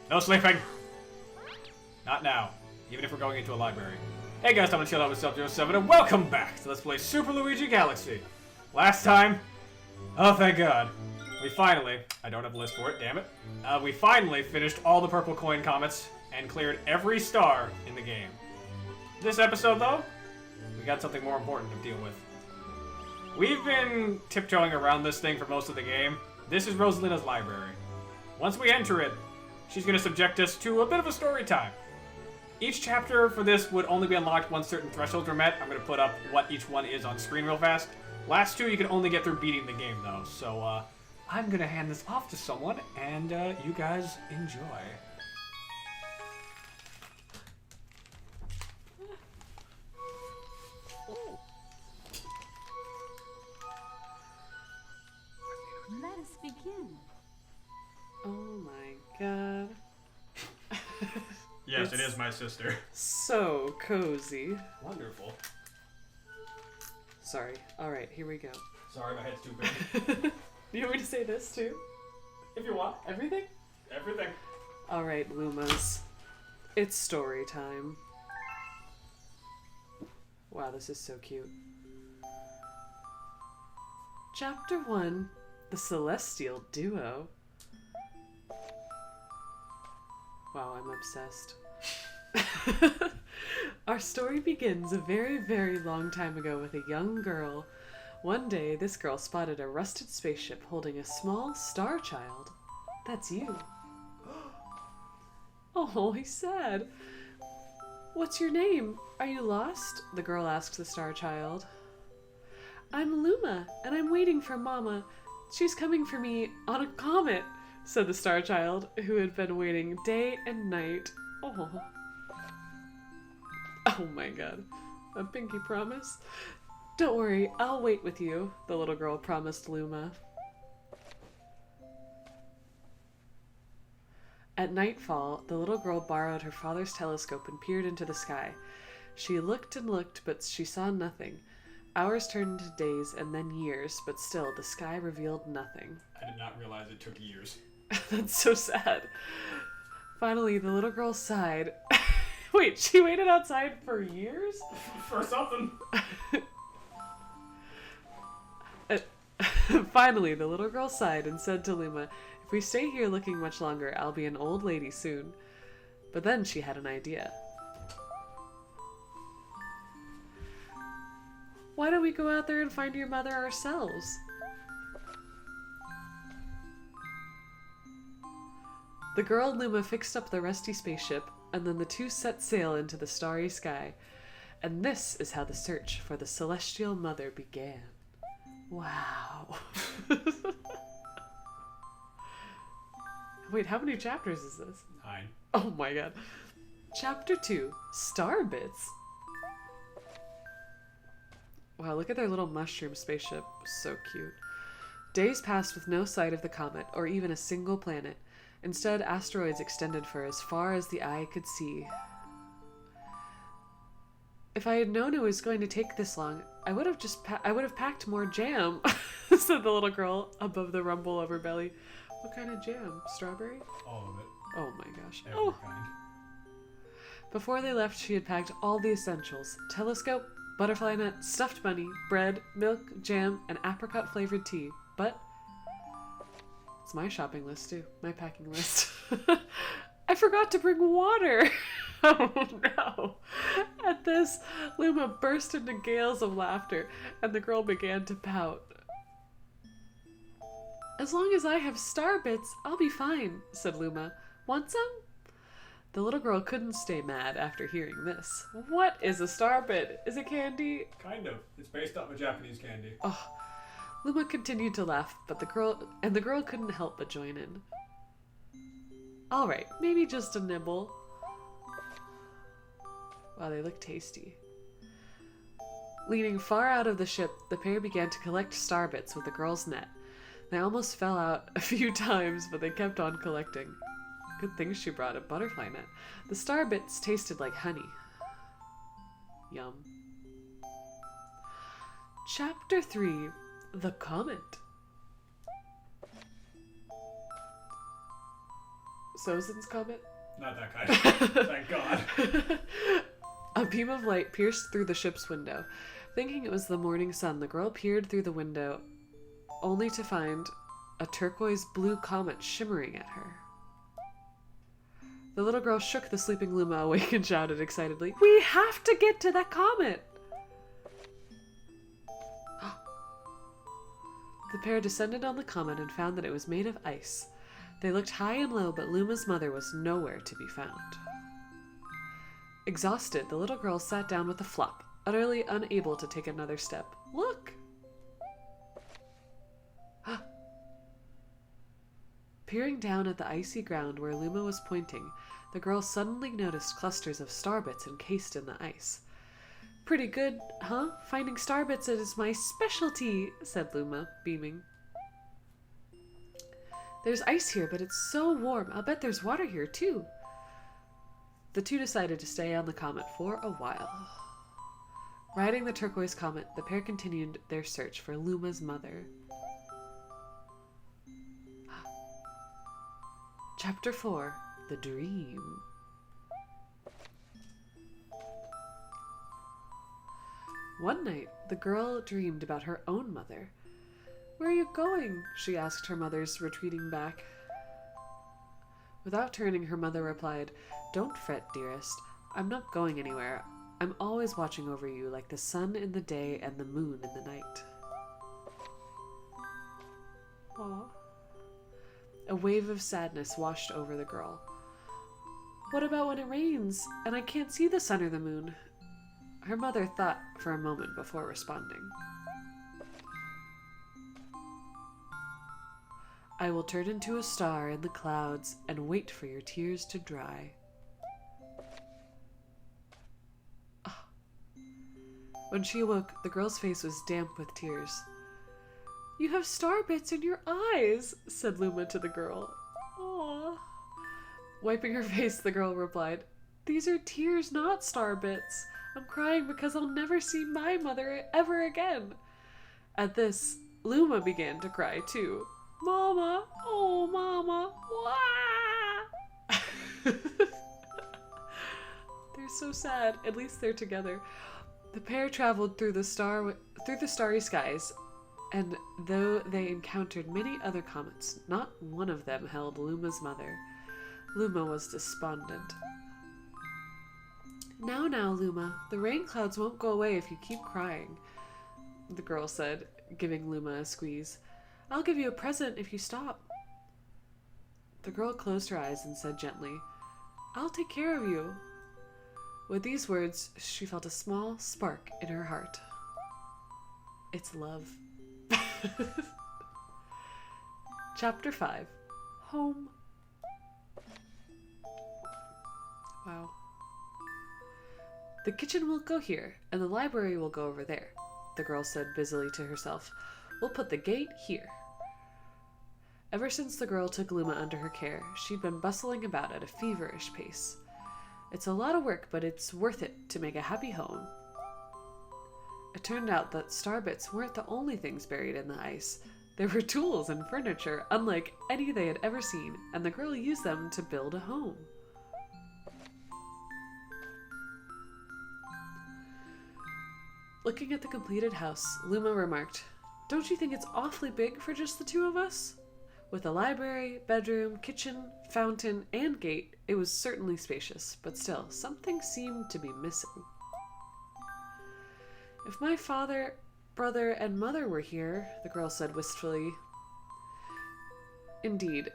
No sleeping! Not now. Even if we're going into a library. Hey guys, I'm Chill Out with Sub-07 and welcome back to Let's Play Super Luigi Galaxy. Last time, oh thank god, we finally, I don't have a list for it, damn it. We finally finished all the purple coin comets and cleared every star in the game. This episode though, we got something more important to deal with. We've been tiptoeing around this thing for most of the game. This is Rosalina's library. Once we enter it, she's going to subject us to a bit of a story time. Each chapter for this would only be unlocked once certain thresholds are met. I'm going to put up what each one is on screen real fast. Last two you can only get through beating the game though, so I'm going to hand this off to someone and you guys enjoy. Let us begin. Oh my god. Yes, it is my sister. So cozy. Wonderful. Sorry. Alright, here we go. Sorry, my head's too big. You want me to say this too? If you want. Everything? Everything. Alright, Lumas. It's story time. Wow, this is so cute. Chapter 1, The Celestial Duo. Wow, I'm obsessed. Our story begins a very, very long time ago with a young girl. One day, this girl spotted a rusted spaceship holding a small star child. That's you. Oh, he's sad. What's your name? Are you lost? The girl asked the star child. I'm Luma, and I'm waiting for Mama. She's coming for me on a comet, said the star child, who had been waiting day and night. Oh. Oh my god. A pinky promise? Don't worry, I'll wait with you, the little girl promised Luma. At nightfall, the little girl borrowed her father's telescope and peered into the sky. She looked and looked, but she saw nothing. Hours turned into days and then years, but still the sky revealed nothing. I did not realize it took years. That's so sad. Finally, the little girl sighed. Wait, she waited outside for years? For something. Finally, the little girl sighed and said to Luma, if we stay here looking much longer, I'll be an old lady soon. But then she had an idea. Why don't we go out there and find your mother ourselves? The girl and Luma fixed up the rusty spaceship, and then the two set sail into the starry sky. And this is how the search for the celestial mother began. Wow. Wait, how many chapters is this? 9. Oh my god. Chapter 2, Star Bits. Wow, look at their little mushroom spaceship. So cute. Days passed with no sight of the comet, or even a single planet. Instead, asteroids extended for as far as the eye could see. If I had known it was going to take this long, I would have packed more jam, said the little girl above the rumble of her belly. What kind of jam? Strawberry? All of it. Oh my gosh. Every Oh. kind. Before they left, she had packed all the essentials. Telescope, butterfly net, stuffed bunny, bread, milk, jam, and apricot-flavored tea. But it's my shopping list too, my packing list. I forgot to bring water. Oh no. At this, Luma burst into gales of laughter, and the girl began to pout. As long as I have star bits, I'll be fine, said Luma. Want some? The little girl couldn't stay mad after hearing this. What is a star bit? Is it candy? Kind of. It's based off of Japanese candy. Oh. Luma continued to laugh, but the girl couldn't help but join in. All right, maybe just a nibble. Wow, they look tasty. Leaning far out of the ship, the pair began to collect star bits with the girl's net. They almost fell out a few times, but they kept on collecting. Good thing she brought a butterfly net. The star bits tasted like honey. Yum. Chapter 3, The Comet. Sozin's comet? Not that kind. Thank God. A beam of light pierced through the ship's window. Thinking it was the morning sun, the girl peered through the window, only to find a turquoise blue comet shimmering at her. The little girl shook the sleeping Luma awake and shouted excitedly, "We have to get to that comet!" The pair descended on the comet and found that it was made of ice. They looked high and low, but Luma's mother was nowhere to be found. Exhausted, the little girl sat down with a flop, utterly unable to take another step. Look! Peering down at the icy ground where Luma was pointing, the girl suddenly noticed clusters of starbits encased in the ice. "Pretty good, huh? Finding starbits is my specialty," said Luma, beaming. "There's ice here, but it's so warm. I'll bet there's water here, too." The two decided to stay on the comet for a while. Riding the turquoise comet, the pair continued their search for Luma's mother. Chapter 4. The Dream. One night, the girl dreamed about her own mother. "Where are you going?" she asked her mother's retreating back. Without turning, her mother replied, "Don't fret, dearest. I'm not going anywhere. I'm always watching over you like the sun in the day and the moon in the night." Aww. A wave of sadness washed over the girl. "What about when it rains and I can't see the sun or the moon?" Her mother thought for a moment before responding. "I will turn into a star in the clouds and wait for your tears to dry." When she awoke, the girl's face was damp with tears. "You have star bits in your eyes," said Luma to the girl. Aww. Wiping her face, the girl replied, "These are tears, not star bits. I'm crying because I'll never see my mother ever again." At this, Luma began to cry too. "Mama, oh mama, wah!" They're so sad. At least they're together. The pair traveled through the starry skies, and though they encountered many other comets, not one of them held Luma's mother. Luma was despondent. Now, Luma, the rain clouds won't go away if you keep crying," the girl said, giving Luma a squeeze. "I'll give you a present if you stop." The girl closed her eyes and said gently, "I'll take care of you." With these words, she felt a small spark in her heart. It's love. Chapter 5. Home. Wow. "The kitchen will go here, and the library will go over there," the girl said busily to herself. "We'll put the gate here." Ever since the girl took Luma under her care, she'd been bustling about at a feverish pace. It's a lot of work, but it's worth it to make a happy home. It turned out that starbits weren't the only things buried in the ice. There were tools and furniture unlike any they had ever seen, and the girl used them to build a home. Looking at the completed house, Luma remarked, "Don't you think it's awfully big for just the two of us?" With a library, bedroom, kitchen, fountain, and gate, it was certainly spacious, but still, something seemed to be missing. "If my father, brother, and mother were here," the girl said wistfully. Indeed,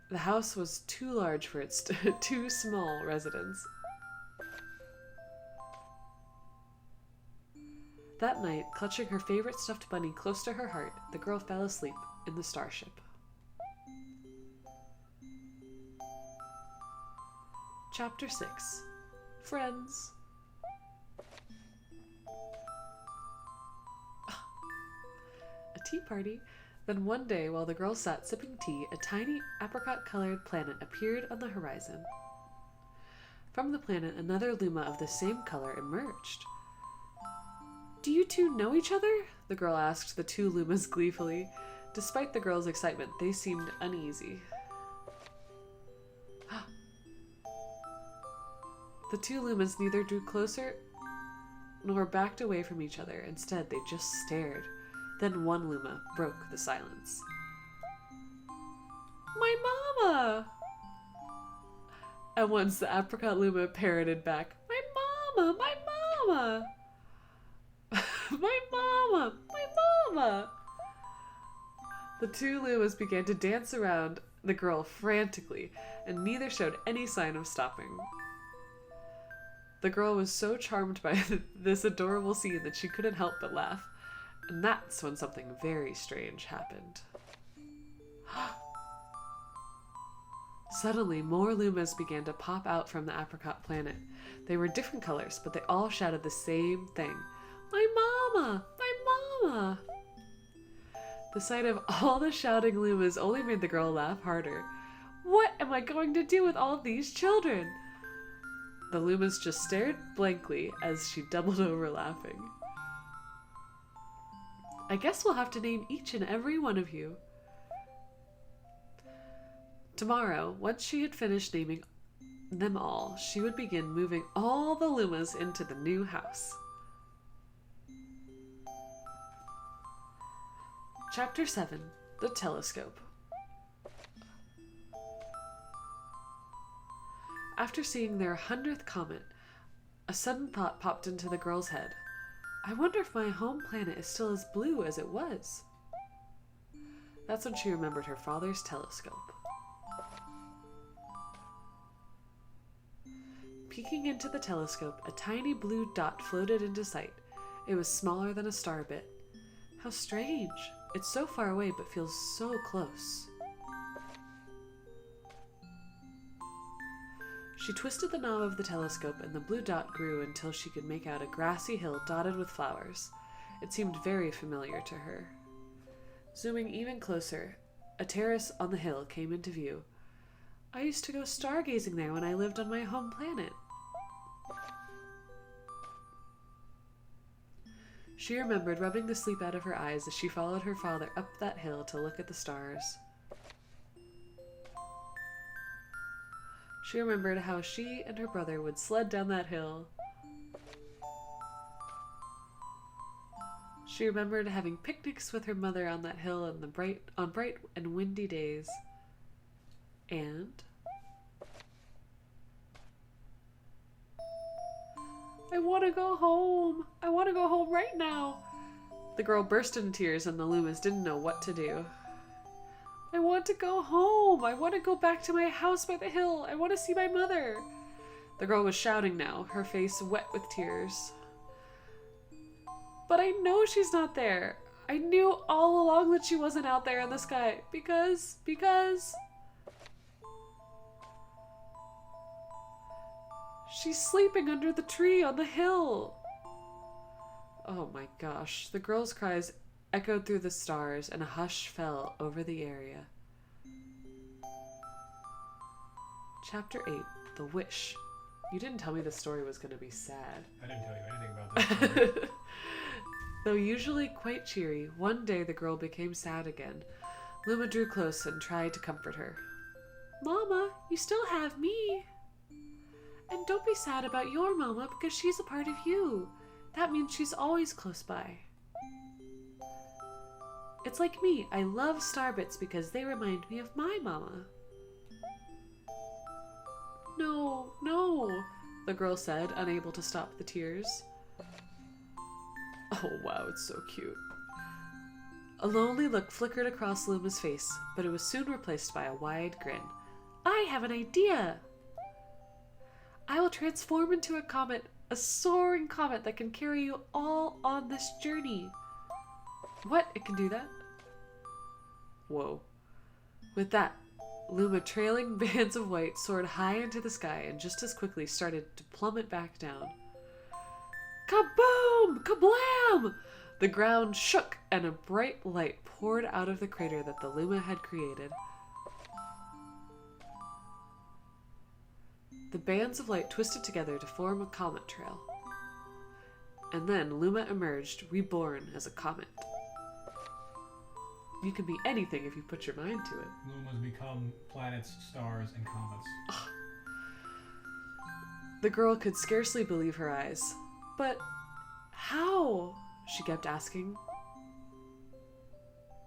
the house was too large for its too small residence. That night, clutching her favorite stuffed bunny close to her heart, the girl fell asleep in the starship. Chapter 6. Friends. A tea party. Then one day, while the girl sat sipping tea, a tiny apricot-colored planet appeared on the horizon. From the planet, another Luma of the same color emerged. "Do you two know each other?" the girl asked the two Lumas gleefully. Despite the girl's excitement, they seemed uneasy. The two Lumas neither drew closer nor backed away from each other. Instead, they just stared. Then one Luma broke the silence. My mama! At once, the apricot Luma parroted back, my mama! My mama! My mama! My mama! The two Lumas began to dance around the girl frantically, and neither showed any sign of stopping. The girl was so charmed by this adorable scene that she couldn't help but laugh, and that's when something very strange happened. Suddenly, more Lumas began to pop out from the apricot planet. They were different colors, but they all shouted the same thing. My mama! My mama! The sight of all the shouting Lumas only made the girl laugh harder. What am I going to do with all of these children? The Lumas just stared blankly as she doubled over laughing. I guess we'll have to name each and every one of you. Tomorrow, once she had finished naming them all, she would begin moving all the Lumas into the new house. Chapter 7. The Telescope. After seeing their 100th comet, a sudden thought popped into the girl's head. I wonder if my home planet is still as blue as it was. That's when she remembered her father's telescope. Peeking into the telescope, a tiny blue dot floated into sight. It was smaller than a star bit. How strange! It's so far away but feels so close. She twisted the knob of the telescope and the blue dot grew until she could make out a grassy hill dotted with flowers. It seemed very familiar to her. Zooming even closer, a terrace on the hill came into view. I used to go stargazing there when I lived on my home planet. She remembered rubbing the sleep out of her eyes as she followed her father up that hill to look at the stars. She remembered how she and her brother would sled down that hill. She remembered having picnics with her mother on that hill on bright and windy days. And I want to go home. I want to go home right now. The girl burst into tears and the Lumas didn't know what to do. I want to go home. I want to go back to my house by the hill. I want to see my mother. The girl was shouting now, her face wet with tears. But I know she's not there. I knew all along that she wasn't out there in the sky because... She's sleeping under the tree on the hill. Oh my gosh. The girl's cries echoed through the stars and a hush fell over the area. Chapter 8. The Wish. You didn't tell me the story was going to be sad. I didn't tell you anything about this story. Though usually quite cheery, one day the girl became sad again. Luma drew close and tried to comfort her. Mama, you still have me. And don't be sad about your mama because she's a part of you. That means she's always close by. It's like me. I love starbits because they remind me of my mama. No, no, the girl said, unable to stop the tears. Oh wow, it's so cute. A lonely look flickered across Luma's face, but it was soon replaced by a wide grin. I have an idea! I will transform into a comet, a soaring comet that can carry you all on this journey. What? It can do that? Whoa. With that, Luma, trailing bands of white, soared high into the sky and just as quickly started to plummet back down. Kaboom! Kablam! The ground shook and a bright light poured out of the crater that the Luma had created. The bands of light twisted together to form a comet trail. And then Luma emerged, reborn as a comet. You can be anything if you put your mind to it. Lumas become planets, stars, and comets. The girl could scarcely believe her eyes. But how? She kept asking.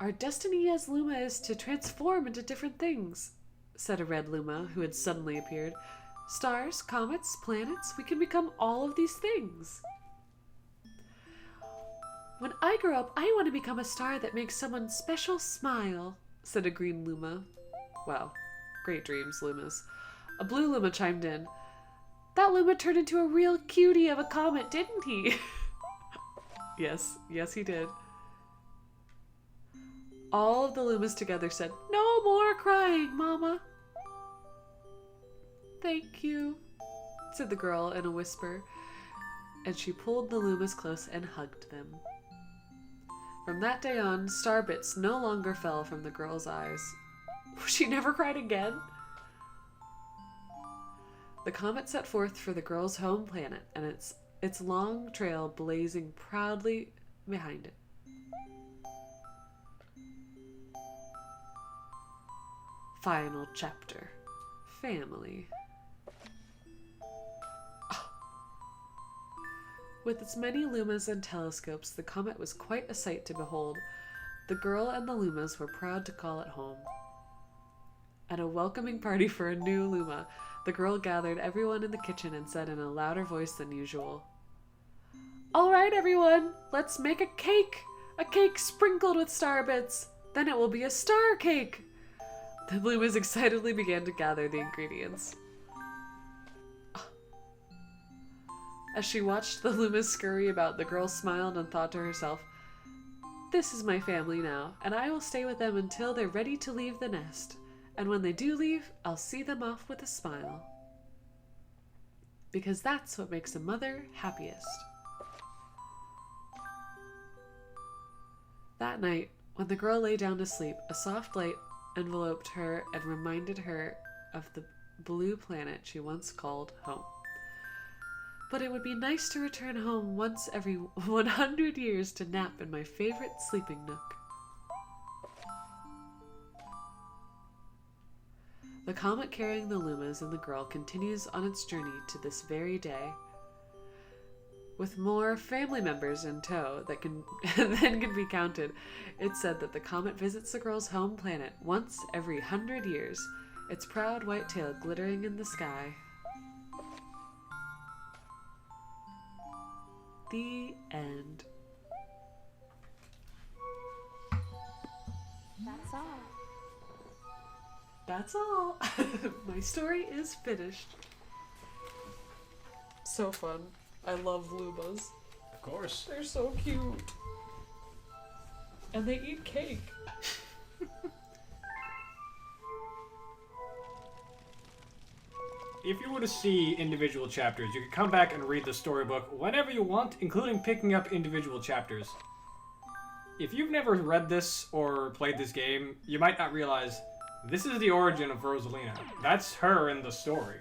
Our destiny as Luma is to transform into different things, said a red Luma who had suddenly appeared. Stars, comets, planets, we can become all of these things. When I grow up, I want to become a star that makes someone special smile, said a green Luma. Wow, great dreams, Lumas. A blue Luma chimed in. That Luma turned into a real cutie of a comet, didn't he? Yes, he did. All of the Lumas together said, No more crying, Mama. Thank you, said the girl in a whisper, and she pulled the Lumas close and hugged them. From that day on, starbits no longer fell from the girl's eyes. She never cried again. The comet set forth for the girl's home planet, and its long trail blazing proudly behind it. Final chapter. Family. With its many lumas and telescopes, the comet was quite a sight to behold. The girl and the lumas were proud to call it home. At a welcoming party for a new luma, the girl gathered everyone in the kitchen and said in a louder voice than usual, All right, everyone, let's make a cake sprinkled with star bits. Then it will be a star cake. The lumas excitedly began to gather the ingredients. As she watched the lumas scurry about, the girl smiled and thought to herself, This is my family now, and I will stay with them until they're ready to leave the nest. And when they do leave, I'll see them off with a smile. Because that's what makes a mother happiest. That night, when the girl lay down to sleep, a soft light enveloped her and reminded her of the blue planet she once called home. But it would be nice to return home once every 100 years to nap in my favorite sleeping nook. The comet carrying the lumas and the girl continues on its journey to this very day, with more family members in tow that can be counted. It's said that the comet visits the girl's home planet once every 100 years, its proud white tail glittering in the sky. The end. That's all. That's all. My story is finished. So fun. I love lumas. Of course. They're so cute. And they eat cake. If you were to see individual chapters, you could come back and read the storybook whenever you want, including picking up individual chapters. If you've never read this or played this game, you might not realize this is the origin of Rosalina. That's her in the story.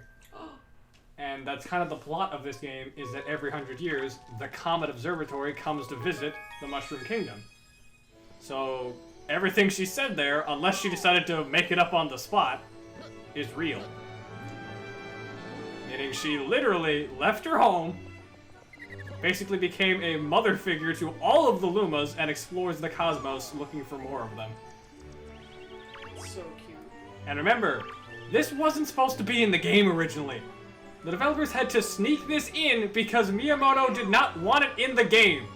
And that's kind of the plot of this game, is that every 100 years, the Comet Observatory comes to visit the Mushroom Kingdom. So, everything she said there, unless she decided to make it up on the spot, is real. Meaning she literally left her home, basically became a mother figure to all of the Lumas, and explores the cosmos looking for more of them. So cute. And remember, this wasn't supposed to be in the game originally. The developers had to sneak this in because Miyamoto did not want it in the game.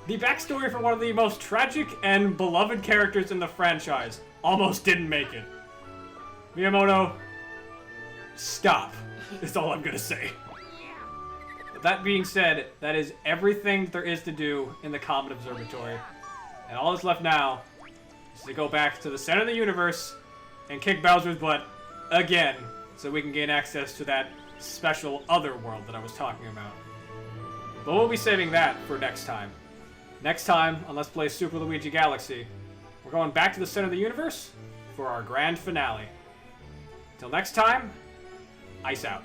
The backstory for one of the most tragic and beloved characters in the franchise almost didn't make it. Miyamoto, stop. Is all I'm gonna say. But that being said, that is everything there is to do in the Comet Observatory. And all that's left now is to go back to the center of the universe and kick Bowser's butt again, so we can gain access to that special other world that I was talking about. But we'll be saving that for next time. Next time, on Let's Play Super Luigi Galaxy, we're going back to the center of the universe for our grand finale. Till next time, ice out.